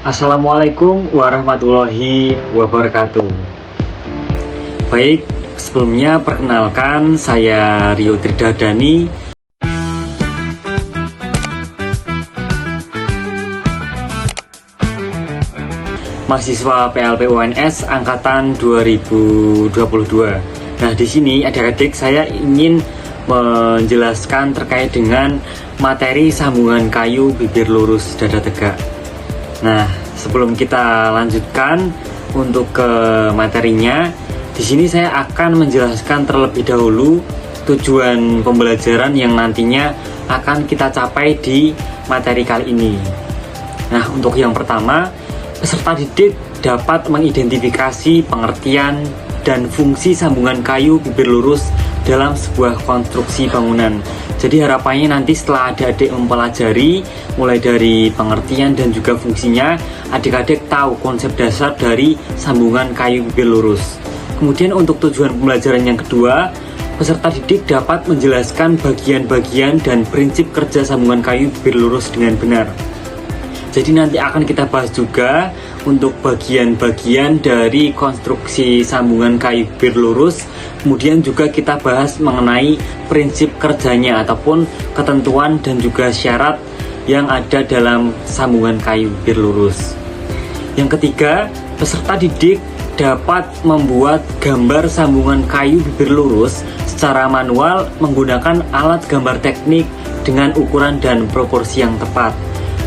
Assalamualaikum warahmatullahi wabarakatuh. Baik, sebelumnya perkenalkan saya Rio Tridadani, mahasiswa PLP UNS angkatan 2022. Nah, di sini adik-adik saya ingin menjelaskan terkait dengan materi sambungan kayu bibir lurus dada tegak. Nah, sebelum kita lanjutkan untuk ke materinya, di sini saya akan menjelaskan terlebih dahulu tujuan pembelajaran yang nantinya akan kita capai di materi kali ini. Nah, untuk yang pertama, peserta didik dapat mengidentifikasi pengertian dan fungsi sambungan kayu bibir lurus dalam sebuah konstruksi bangunan. Jadi harapannya nanti setelah adik-adik mempelajari mulai dari pengertian dan juga fungsinya, adik-adik tahu konsep dasar dari sambungan kayu bibir lurus. Kemudian untuk tujuan pembelajaran yang kedua, peserta didik dapat menjelaskan bagian-bagian dan prinsip kerja sambungan kayu bibir lurus dengan benar. Jadi nanti akan kita bahas juga untuk bagian-bagian dari konstruksi sambungan kayu bibir lurus. Kemudian juga kita bahas mengenai prinsip kerjanya ataupun ketentuan dan juga syarat yang ada dalam sambungan kayu bibir lurus. Yang ketiga, peserta didik dapat membuat gambar sambungan kayu bibir lurus secara manual menggunakan alat gambar teknik dengan ukuran dan proporsi yang tepat.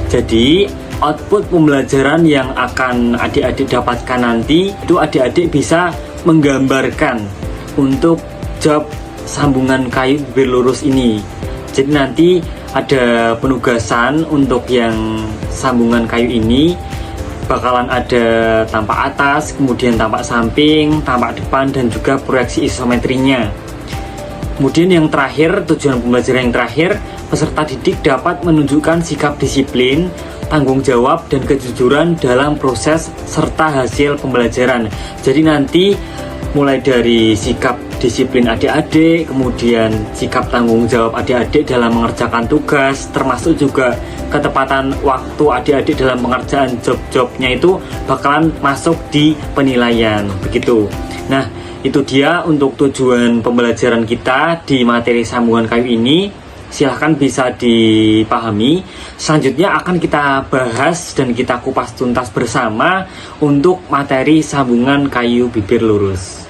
Jadi output pembelajaran yang akan adik-adik dapatkan nanti itu adik-adik bisa menggambarkan untuk job sambungan kayu bibir lurus ini. Jadi nanti ada penugasan untuk yang sambungan kayu ini bakalan ada tampak atas, kemudian tampak samping, tampak depan, dan juga proyeksi isometrinya. Kemudian yang terakhir, tujuan pembelajaran yang terakhir, peserta didik dapat menunjukkan sikap disiplin, tanggung jawab, dan kejujuran dalam proses serta hasil pembelajaran. Jadi nanti mulai dari sikap disiplin adik-adik, kemudian sikap tanggung jawab adik-adik dalam mengerjakan tugas, termasuk juga ketepatan waktu adik-adik dalam pengerjaan job-jobnya itu bakalan masuk di penilaian, begitu. Nah, itu dia untuk tujuan pembelajaran kita di materi sambungan kayu ini. Silahkan bisa dipahami. Selanjutnya akan kita bahas dan kita kupas tuntas bersama untuk materi sambungan kayu bibir lurus.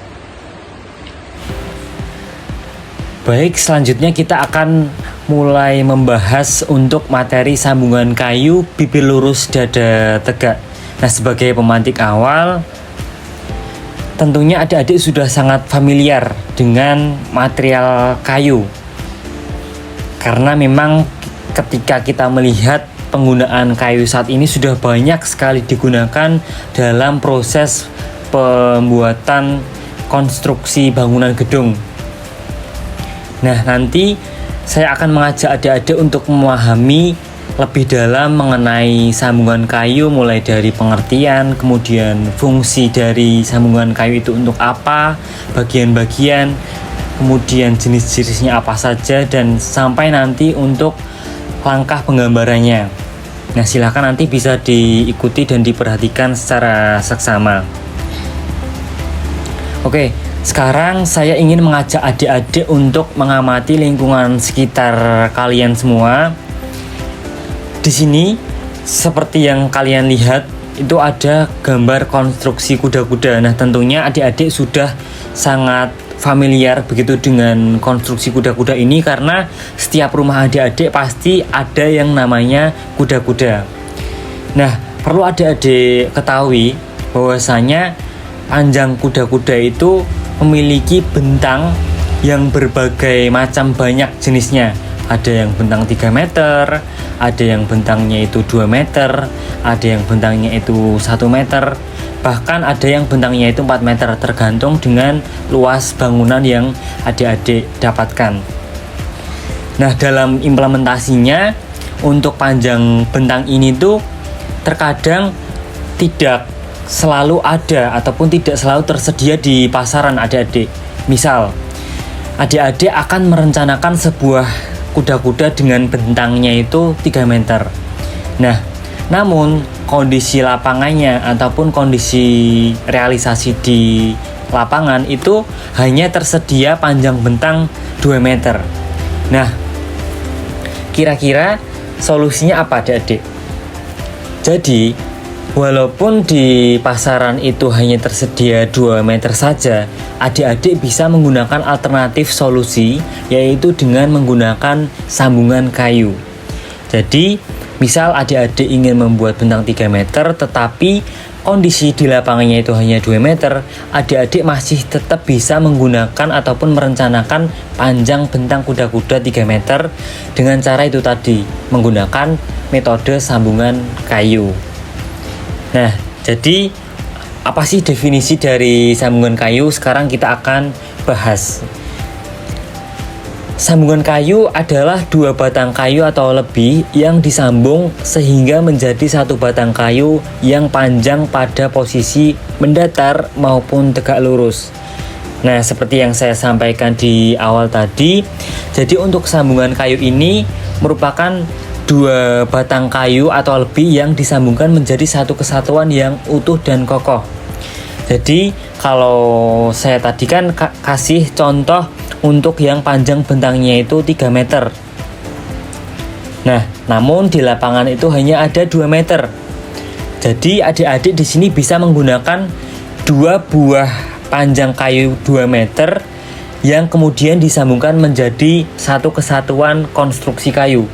Baik, selanjutnya kita akan mulai membahas untuk materi sambungan kayu bibir lurus dada tegak. Nah, sebagai pemantik awal, tentunya adik-adik sudah sangat familiar dengan material kayu. Karena memang ketika kita melihat penggunaan kayu saat ini sudah banyak sekali digunakan dalam proses pembuatan konstruksi bangunan gedung. Nah, nanti saya akan mengajak adik-adik untuk memahami lebih dalam mengenai sambungan kayu, mulai dari pengertian, kemudian fungsi dari sambungan kayu itu untuk apa, bagian-bagian, kemudian jenis-jenisnya apa saja, dan sampai nanti untuk langkah penggambarannya. Nah, silakan nanti bisa diikuti dan diperhatikan secara seksama. Oke, sekarang saya ingin mengajak adik-adik untuk mengamati lingkungan sekitar kalian semua. Di sini, seperti yang kalian lihat, itu ada gambar konstruksi kuda-kuda. Nah, tentunya adik-adik sudah sangat familiar begitu dengan konstruksi kuda-kuda ini karena setiap rumah adik-adik pasti ada yang namanya kuda-kuda. Nah, perlu adik-adik ketahui bahwasanya panjang kuda-kuda itu memiliki bentang yang berbagai macam, banyak jenisnya. Ada yang bentang 3 meter, ada yang bentangnya itu 2 meter, ada yang bentangnya itu 1 meter, bahkan ada yang bentangnya itu 4 meter, tergantung dengan luas bangunan yang adik-adik dapatkan. Nah, dalam implementasinya untuk panjang bentang ini tuh terkadang tidak selalu ada ataupun tidak selalu tersedia di pasaran adik-adik. Misal, adik-adik akan merencanakan sebuah kuda-kuda dengan bentangnya itu 3 meter. Nah, Namun kondisi lapangannya ataupun kondisi realisasi di lapangan itu hanya tersedia panjang bentang 2 meter. Nah, kira-kira solusinya apa adik-adik? Jadi, walaupun di pasaran itu hanya tersedia 2 meter saja, adik-adik bisa menggunakan alternatif solusi, yaitu dengan menggunakan sambungan kayu. Jadi, misal adik-adik ingin membuat bentang 3 meter, tetapi kondisi di lapangannya itu hanya 2 meter, adik-adik masih tetap bisa menggunakan ataupun merencanakan panjang bentang kuda-kuda 3 meter dengan cara itu tadi, menggunakan metode sambungan kayu. Nah, jadi apa sih definisi dari sambungan kayu? Sekarang kita akan bahas. Sambungan kayu adalah 2 batang kayu atau lebih yang disambung sehingga menjadi 1 batang kayu yang panjang pada posisi mendatar maupun tegak lurus. Nah, seperti yang saya sampaikan di awal tadi, jadi untuk sambungan kayu ini merupakan 2 batang kayu atau lebih yang disambungkan menjadi 1 kesatuan yang utuh dan kokoh. Jadi kalau saya tadi kan kasih contoh untuk yang panjang bentangnya itu 3 meter. Nah, namun di lapangan itu hanya ada 2 meter. Jadi adik-adik di sini bisa menggunakan 2 buah panjang kayu 2 meter yang kemudian disambungkan menjadi 1 kesatuan konstruksi kayu.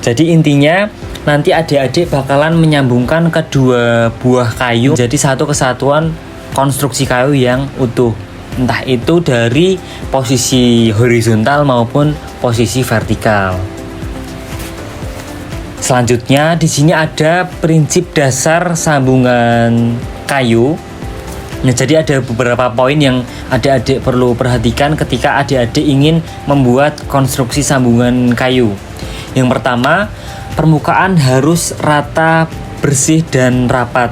Jadi intinya nanti adik-adik bakalan menyambungkan kedua buah kayu jadi 1 kesatuan konstruksi kayu yang utuh. Entah itu dari posisi horizontal maupun posisi vertikal. Selanjutnya di sini ada prinsip dasar sambungan kayu. Nah, jadi ada beberapa poin yang adik-adik perlu perhatikan ketika adik-adik ingin membuat konstruksi sambungan kayu. Yang pertama, permukaan harus rata, bersih, dan rapat.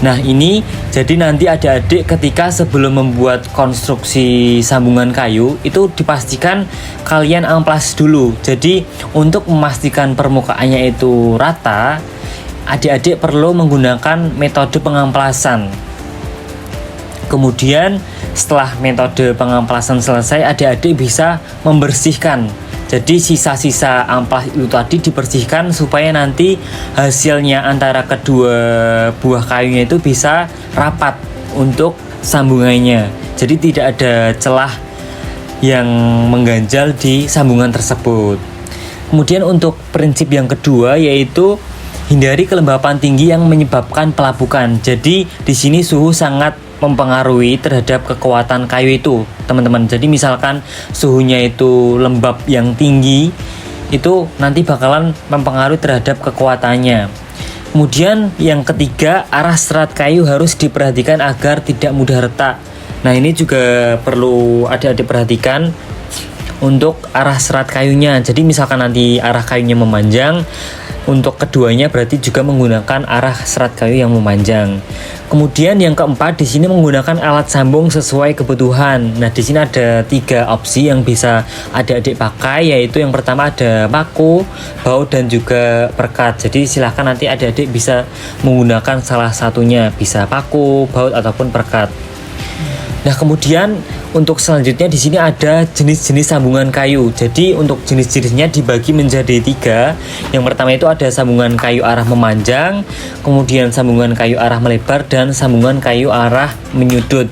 Nah, ini jadi nanti adik-adik ketika sebelum membuat konstruksi sambungan kayu itu dipastikan kalian amplas dulu. Jadi untuk memastikan permukaannya itu rata, adik-adik perlu menggunakan metode pengamplasan. Kemudian setelah metode pengamplasan selesai, adik-adik bisa membersihkan. Jadi sisa-sisa amplas itu tadi dibersihkan supaya nanti hasilnya antara kedua buah kayunya itu bisa rapat untuk sambungannya. Jadi tidak ada celah yang mengganjal di sambungan tersebut. Kemudian untuk prinsip yang kedua yaitu hindari kelembapan tinggi yang menyebabkan pelapukan. Jadi di sini suhu sangat mempengaruhi terhadap kekuatan kayu itu, teman-teman. Jadi misalkan suhunya itu lembab yang tinggi, itu nanti bakalan mempengaruhi terhadap kekuatannya. Kemudian yang ketiga, arah serat kayu harus diperhatikan agar tidak mudah retak. Nah, ini juga perlu adik-adik perhatikan untuk arah serat kayunya. Jadi misalkan nanti arah kayunya memanjang, untuk keduanya berarti juga menggunakan arah serat kayu yang memanjang. Kemudian yang keempat di sini menggunakan alat sambung sesuai kebutuhan. Nah, di sini ada 3 opsi yang bisa adik-adik pakai, yaitu yang pertama ada paku, baut, dan juga perkat. Jadi silahkan nanti adik-adik bisa menggunakan salah satunya, bisa paku, baut, ataupun perkat. Nah, kemudian untuk selanjutnya di sini ada jenis-jenis sambungan kayu. Jadi untuk jenis-jenisnya dibagi menjadi 3. Yang pertama itu ada sambungan kayu arah memanjang, kemudian sambungan kayu arah melebar, dan sambungan kayu arah menyudut.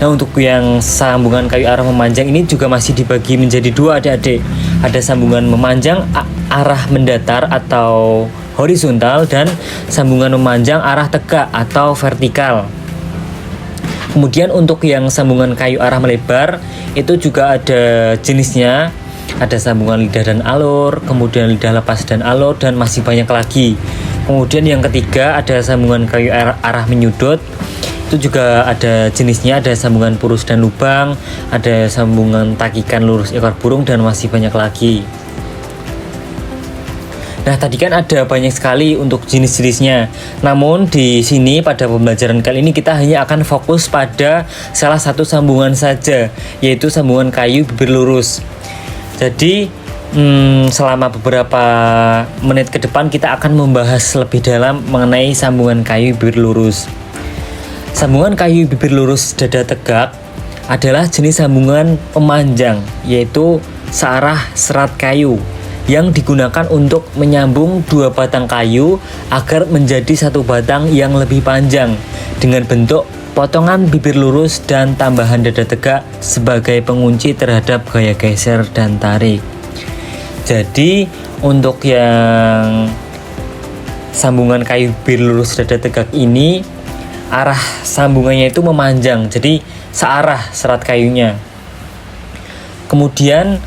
Nah, untuk yang sambungan kayu arah memanjang ini juga masih dibagi menjadi 2 adik-adik. Ada sambungan memanjang arah mendatar atau horizontal, dan sambungan memanjang arah tegak atau vertikal. Kemudian untuk yang sambungan kayu arah melebar itu juga ada jenisnya. Ada sambungan lidah dan alur, kemudian lidah lepas dan alur, dan masih banyak lagi. Kemudian yang ketiga ada sambungan kayu arah menyudut. Itu juga ada jenisnya, ada sambungan purus dan lubang, ada sambungan takikan lurus ekor burung, dan masih banyak lagi. Nah, tadi kan ada banyak sekali untuk jenis-jenisnya. Namun di sini pada pembelajaran kali ini kita hanya akan fokus pada salah satu sambungan saja, yaitu sambungan kayu bibir lurus. Jadi selama beberapa menit ke depan kita akan membahas lebih dalam mengenai sambungan kayu bibir lurus. Sambungan kayu bibir lurus dada tegak adalah jenis sambungan pemanjang, yaitu searah serat kayu yang digunakan untuk menyambung dua batang kayu agar menjadi satu batang yang lebih panjang dengan bentuk potongan bibir lurus dan tambahan dada tegak sebagai pengunci terhadap gaya geser dan tarik. Jadi untuk yang sambungan kayu bibir lurus dada tegak ini arah sambungannya itu memanjang, jadi searah serat kayunya. Kemudian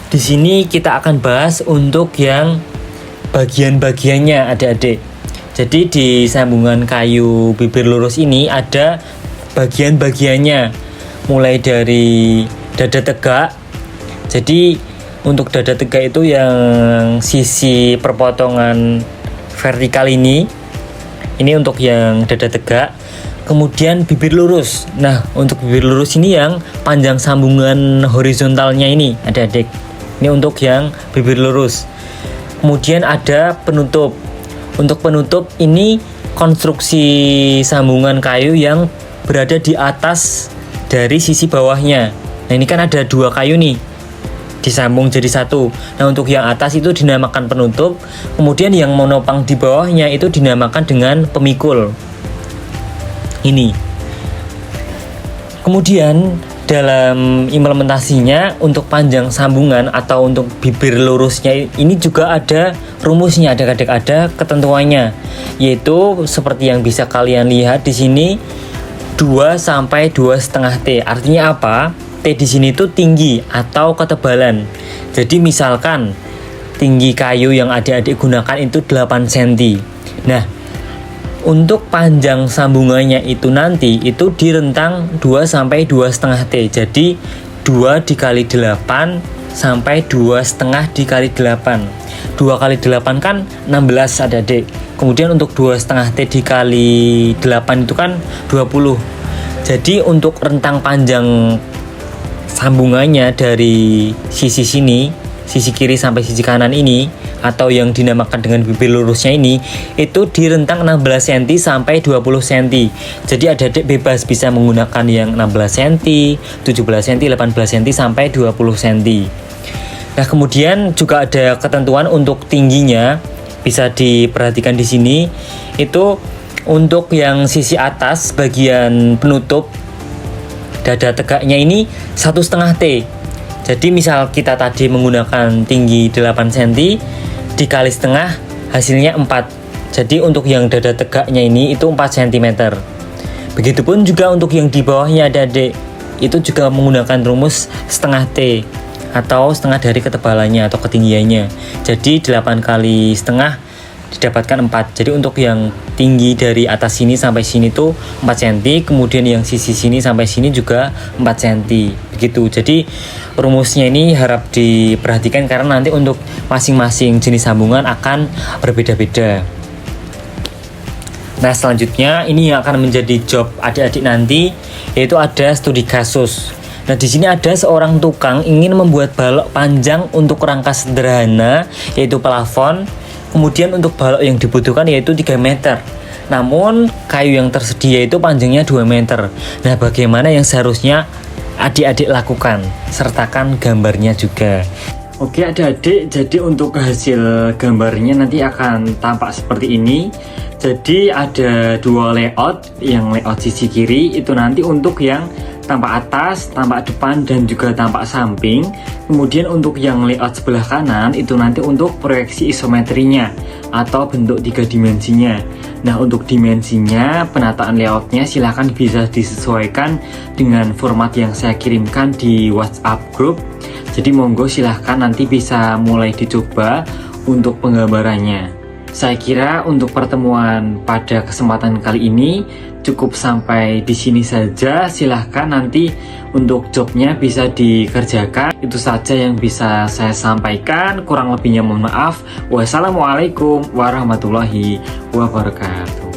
di sini kita akan bahas untuk yang bagian-bagiannya adik-adik. Jadi di sambungan kayu bibir lurus ini ada bagian-bagiannya, mulai dari dada tegak. Jadi untuk dada tegak itu yang sisi perpotongan vertikal ini untuk yang dada tegak. Kemudian bibir lurus. Nah, untuk bibir lurus ini yang panjang sambungan horizontalnya ini adik-adik. Ini untuk yang bibir lurus. Kemudian ada penutup. Untuk penutup ini konstruksi sambungan kayu yang berada di atas dari sisi bawahnya. Nah, ini kan ada dua kayu nih, disambung jadi satu. Nah, untuk yang atas itu dinamakan penutup. Kemudian yang menopang di bawahnya itu dinamakan dengan pemikul. Ini. Kemudian dalam implementasinya untuk panjang sambungan atau untuk bibir lurusnya ini juga ada rumusnya, ada ketentuannya, yaitu seperti yang bisa kalian lihat di sini 2 sampai 2,5 T. Artinya apa? T di sini itu tinggi atau ketebalan. Jadi misalkan tinggi kayu yang adik-adik gunakan itu 8 cm. Nah, untuk panjang sambungannya itu nanti itu di rentang 2 sampai 2,5 T. Jadi 2 dikali 8 sampai 2,5 dikali 8. 2 kali 8 kan 16 adik-adik. Kemudian untuk 2,5 T dikali 8 itu kan 20. Jadi untuk rentang panjang sambungannya dari sisi sini, sisi kiri sampai sisi kanan ini, atau yang dinamakan dengan bibir lurusnya ini, itu di rentang 16 cm sampai 20 cm. Jadi adik-adik bebas bisa menggunakan yang 16 cm, 17 cm, 18 cm sampai 20 cm. Nah, kemudian juga ada ketentuan untuk tingginya, bisa diperhatikan di sini. Itu untuk yang sisi atas bagian penutup dada tegaknya ini 1,5 T. Jadi misal kita tadi menggunakan tinggi 8 cm dikali setengah hasilnya 4. Jadi untuk yang dada tegaknya ini itu 4 cm. Begitupun juga untuk yang di bawahnya adik-adik, itu juga menggunakan rumus setengah T atau setengah dari ketebalannya atau ketinggiannya. Jadi 8 kali setengah didapatkan 4. Jadi untuk yang tinggi dari atas sini sampai sini tuh 4 cm, kemudian yang sisi sini sampai sini juga 4 cm. Begitu. Jadi rumusnya ini harap diperhatikan karena nanti untuk masing-masing jenis sambungan akan berbeda-beda. Nah, selanjutnya ini yang akan menjadi job adik-adik nanti, yaitu ada studi kasus. Nah, di sini ada seorang tukang ingin membuat balok panjang untuk rangka sederhana, yaitu plafon. Kemudian untuk balok yang dibutuhkan yaitu 3 meter. Namun kayu yang tersedia itu panjangnya 2 meter. Nah, bagaimana yang seharusnya adik-adik lakukan? Sertakan gambarnya juga. Oke adik-adik, jadi untuk hasil gambarnya nanti akan tampak seperti ini. Jadi ada dua layout, yang layout sisi kiri itu nanti untuk yang tampak atas, tampak depan, dan juga tampak samping. Kemudian untuk yang layout sebelah kanan itu nanti untuk proyeksi isometrinya atau bentuk 3 dimensinya. Nah, untuk dimensinya, penataan layoutnya silahkan bisa disesuaikan dengan format yang saya kirimkan di WhatsApp group. Jadi monggo silahkan nanti bisa mulai dicoba untuk penggambarannya. Saya kira untuk pertemuan pada kesempatan kali ini cukup sampai di sini saja. Silahkan nanti untuk jobnya bisa dikerjakan. Itu saja yang bisa saya sampaikan. Kurang lebihnya mohon maaf. Wassalamualaikum warahmatullahi wabarakatuh.